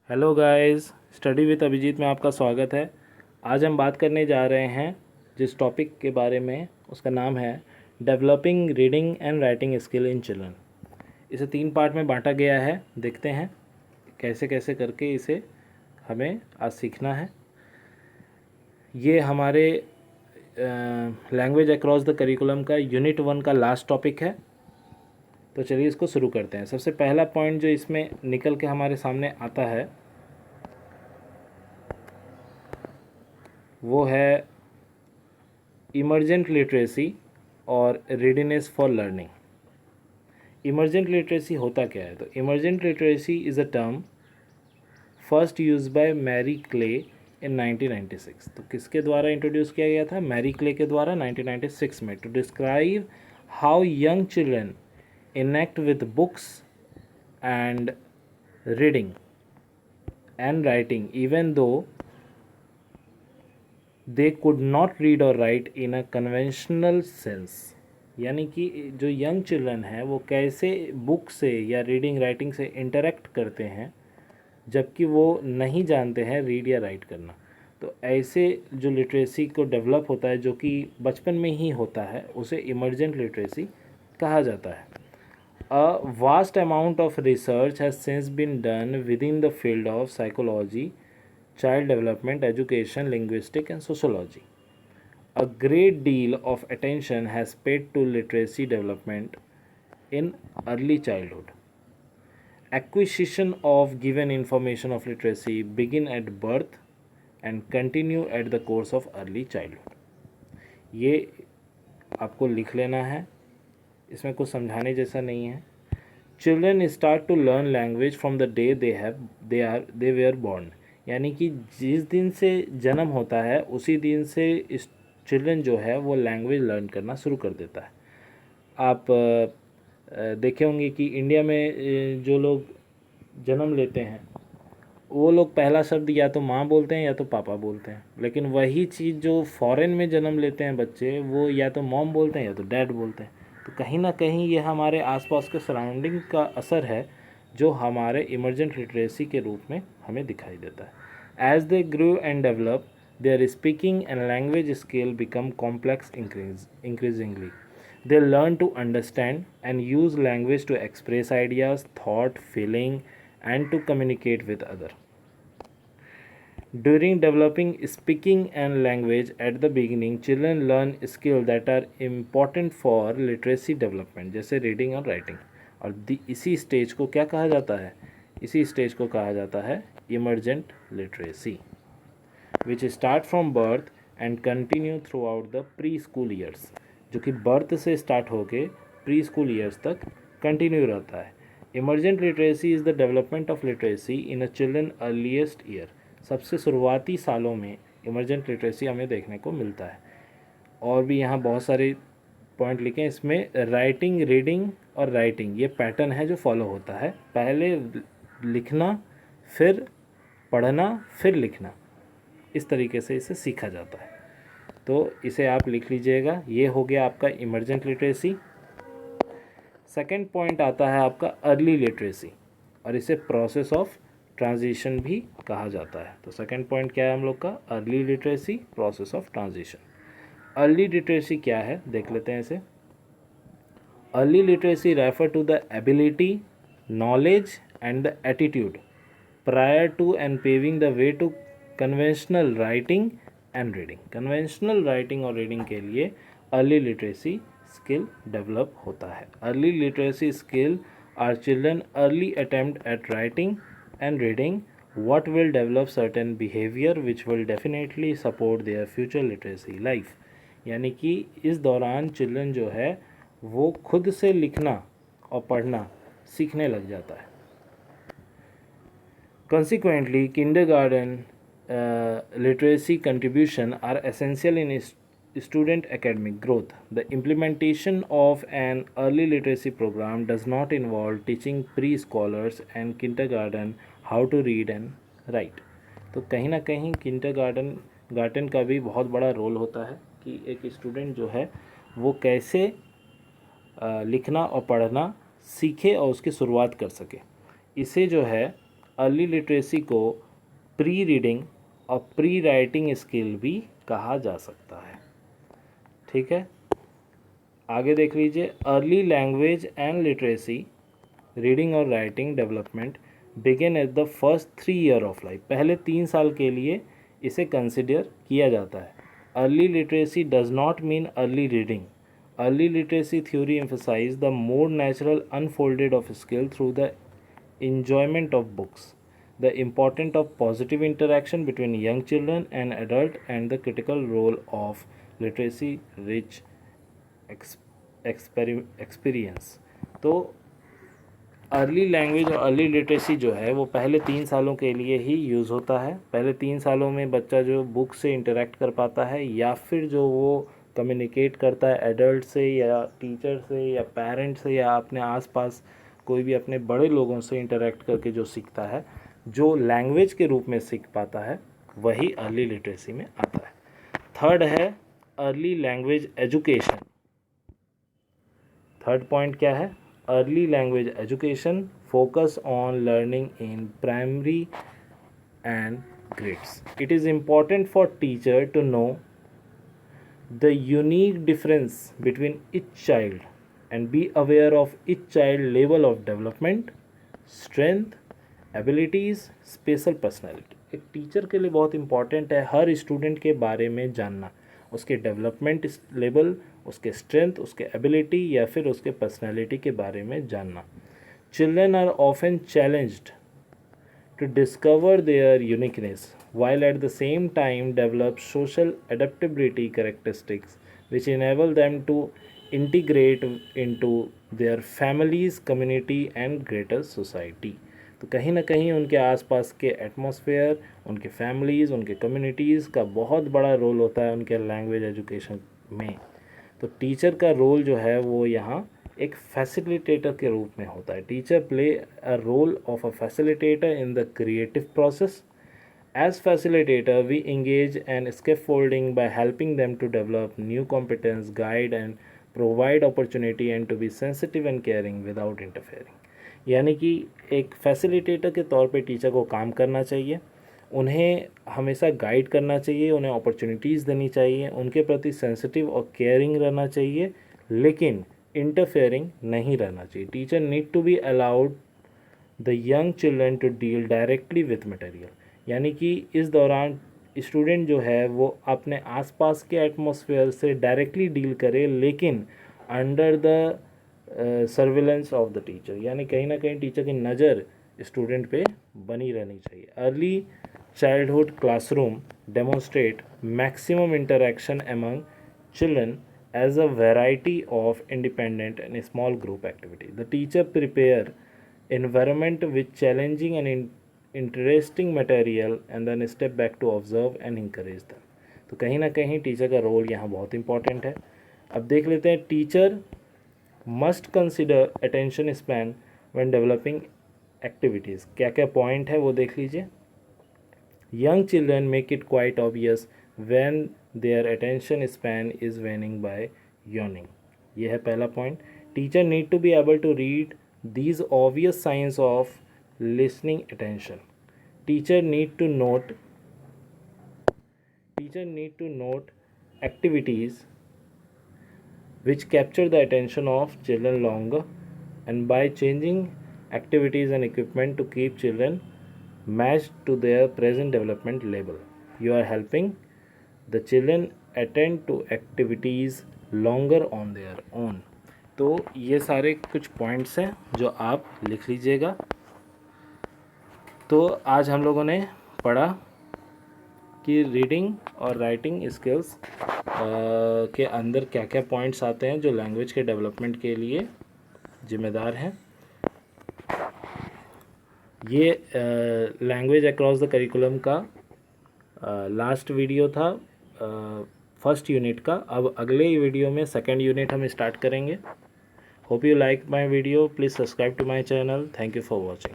Hello guys, study with Abhijeet में आपका स्वागत है। आज हम बात करने जा रहे हैं जिस टॉपिक के बारे में, उसका नाम है developing reading and writing skill in children. इसे 3 पार्ट में बांटा गया है। देखते हैं कैसे कैसे करके इसे हमें आज सीखना है। ये हमारे लैंग्वेज अक्रॉस द करिकुलम का यूनिट 1 का लास्ट टॉपिक है। तो चलिए इसको शुरू करते हैं। सबसे पहला पॉइंट जो इसमें निकल के हमारे सामने आता है वो है इमर्जेंट लिटरेसी और readiness for learning. Emergent literacy होता क्या है? तो emergent literacy is a term first use by Marie Clay in 1996। तो किसके द्वारा इंट्रोड्यूस किया गया था? मैरी क्ले के द्वारा 1996 में, to describe how young children enact with books and reading and writing even though they could not read और write in a conventional sense. यानी कि जो यंग चिल्ड्रन हैं वो कैसे बुक से या रीडिंग राइटिंग से इंटरेक्ट करते हैं जबकि वो नहीं जानते हैं रीड या राइट करना। तो ऐसे जो लिटरेसी को डेवलप होता है, जो कि बचपन में ही होता है, उसे इमर्जेंट लिटरेसी कहा जाता है। A vast amount of research has since been done within the field of psychology, child development, education, linguistics, and sociology. A great deal of attention has paid to literacy development in early childhood. Acquisition of given information of literacy begin at birth and continue at the course of early childhood. ये आपको लिख लेना है, इसमें कुछ समझाने जैसा नहीं है। Children start to learn language from the day they were born. यानी कि जिस दिन से जन्म होता है उसी दिन से इस चिल्ड्रन जो है वो लैंग्वेज लर्न करना शुरू कर देता है। आप देखे होंगे कि इंडिया में जो लोग जन्म लेते हैं वो लोग पहला शब्द या तो माँ बोलते हैं या तो पापा बोलते हैं, लेकिन वही चीज़ जो फॉरेन में जन्म लेते हैं बच्चे, वो या तो मॉम बोलते हैं या तो डैड बोलते हैं। तो कहीं ना कहीं ये हमारे आसपास के सराउंडिंग का असर है जो हमारे इमर्जेंट लिटरेसी के रूप में हमें दिखाई देता है। As they grow and develop their speaking and language skill become complex increasingly. They learn to understand and use language to express ideas, thought, feeling, and to communicate with others. During developing speaking and language at the beginning, children learn skills that are important for literacy development, जैसे reading और writing। और इसी stage को क्या कहा जाता है? इसी स्टेज को कहा जाता है emergent literacy, which start from birth and continue throughout the preschool years, जो कि बर्थ से स्टार्ट होके प्री स्कूल ईयर्स तक कंटिन्यू रहता है। Emergent literacy is the development of literacy in a children earliest year. सबसे शुरुआती सालों में इमर्जेंट लिटरेसी हमें देखने को मिलता है। और भी यहाँ बहुत सारे पॉइंट लिखे हैं। इसमें राइटिंग, रीडिंग और राइटिंग ये पैटर्न है जो फॉलो होता है। पहले लिखना, फिर पढ़ना, फिर लिखना, इस तरीके से इसे सीखा जाता है। तो इसे आप लिख लीजिएगा। ये हो गया आपका इमर्जेंट लिटरेसी। सेकंड पॉइंट आता है आपका अर्ली लिटरेसी, और इसे प्रोसेस ऑफ ट्रांजिशन भी कहा जाता है। तो सेकंड पॉइंट क्या है हम लोग का? Early literacy, process of transition. Early literacy क्या है देख लेते हैं इसे। Early literacy refer to the ability, knowledge and the attitude prior to and paving the way to conventional writing and reading. Conventional writing और रीडिंग के लिए early literacy skill develop होता है। Early literacy skill are children early attempt at writing and reading what will develop certain behavior which will definitely support their future literacy life। यानी कि इस दौरान children जो है वो खुद से लिखना और पढ़ना सीखने लग जाता है। Consequently, kindergarten literacy contribution are essential in student academic growth. The implementation of an early literacy program does not involve teaching preschoolers and kindergarten how to read and write। तो कहीं ना कहीं किंडरगार्टन का भी बहुत बड़ा रोल होता है कि एक स्टूडेंट जो है वो कैसे लिखना और पढ़ना सीखे और उसकी शुरुआत कर सके। इसे जो है अर्ली लिटरेसी को प्री रीडिंग और प्री राइटिंग स्किल भी कहा जा सकता है। ठीक है, आगे देख लीजिए। Early language and literacy reading और writing development begin at the first 3 year of life. पहले 3 साल के लिए इसे कंसिडर किया जाता है। Early literacy does not mean early reading. Early literacy theory emphasize the more natural unfolded of skill through the enjoyment of books, the importance of positive interaction between young children and adult, and the critical role of literacy rich experience। तो early language और early literacy जो है वो पहले 3 सालों के लिए ही use होता है। पहले 3 सालों में बच्चा जो बुक से इंटरेक्ट कर पाता है या फिर जो वो कम्युनिकेट करता है एडल्ट से या टीचर से या पेरेंट से या अपने आसपास कोई भी अपने बड़े लोगों से इंटरेक्ट करके जो सीखता है, जो लैंग्वेज के रूप में सीख पाता है, वही अर्ली लिटरेसी में आता है। थर्ड है early language education. Third point क्या है? Early language education focus on learning in primary and grades. It is important for teacher to know the unique difference between each child and be aware of each child level of development, strength, abilities, special personality। एक teacher के लिए बहुत important है हर student के बारे में जानना, उसके डेवलपमेंट लेवल, उसके स्ट्रेंथ, उसके एबिलिटी या फिर उसके पर्सनैलिटी के बारे में जानना। Children are often challenged to discover their uniqueness while at the same time develop social adaptability characteristics which enable them to integrate into their families, community and greater society। तो कहीं ना कहीं उनके आसपास के एटमॉस्फेयर, उनके फैमिलीज़, उनके communities का बहुत बड़ा रोल होता है उनके लैंग्वेज एजुकेशन में। तो टीचर का रोल जो है वो यहाँ एक फैसिलिटेटर के रूप में होता है। Teacher play a role of a facilitator in the creative process. As facilitator we engage and scaffolding by helping them to develop new competence, guide and provide opportunity and to be sensitive and caring without interfering। यानी कि एक facilitator के तौर पे teacher को काम करना चाहिए, उन्हें हमेशा गाइड करना चाहिए, उन्हें अपॉर्चुनिटीज़ देनी चाहिए, उनके प्रति सेंसिटिव और केयरिंग रहना चाहिए, लेकिन इंटरफेयरिंग नहीं रहना चाहिए। Teacher need to be allowed the young children to deal directly with material. यानी कि इस दौरान स्टूडेंट जो है वो अपने आसपास के एटमॉस्फेयर से डायरेक्टली डील करे, लेकिन under the surveillance of the teacher. यानी कहीं ना कहीं टीचर की नज़र स्टूडेंट पे बनी रहनी चाहिए। Early childhood classroom demonstrate maximum interaction among children as a variety of independent and small group activity। The teacher prepare environment with challenging and interesting material and then step back to observe and encourage them। तो कहीं ना कहीं teacher का role यहाँ बहुत important है। अब देख लेते हैं teacher must consider attention span when developing activities. क्या क्या पॉइंट है वो देख लीजिए। Young children make it quite obvious when their attention span is waning by yawning। ये है पहला पॉइंट। Teacher need to be able to read these obvious signs of listening attention। Teacher need to note activities which capture the attention of children longer and by changing activities and equipment to keep children matched to their present development level, you are helping the children attend to activities longer on their own। तो ये सारे कुछ points हैं जो आप लिख लीजिएगा। तो आज हम लोगों ने पढ़ा कि रीडिंग और राइटिंग स्किल्स के अंदर क्या क्या पॉइंट्स आते हैं जो लैंग्वेज के डेवलपमेंट के लिए जिम्मेदार हैं। ये लैंग्वेज अक्रॉस द करिकुलम का लास्ट वीडियो था फर्स्ट यूनिट का। अब अगले वीडियो में सेकेंड यूनिट हम स्टार्ट करेंगे। Hope you like my video, please subscribe to my channel. Thank you for watching.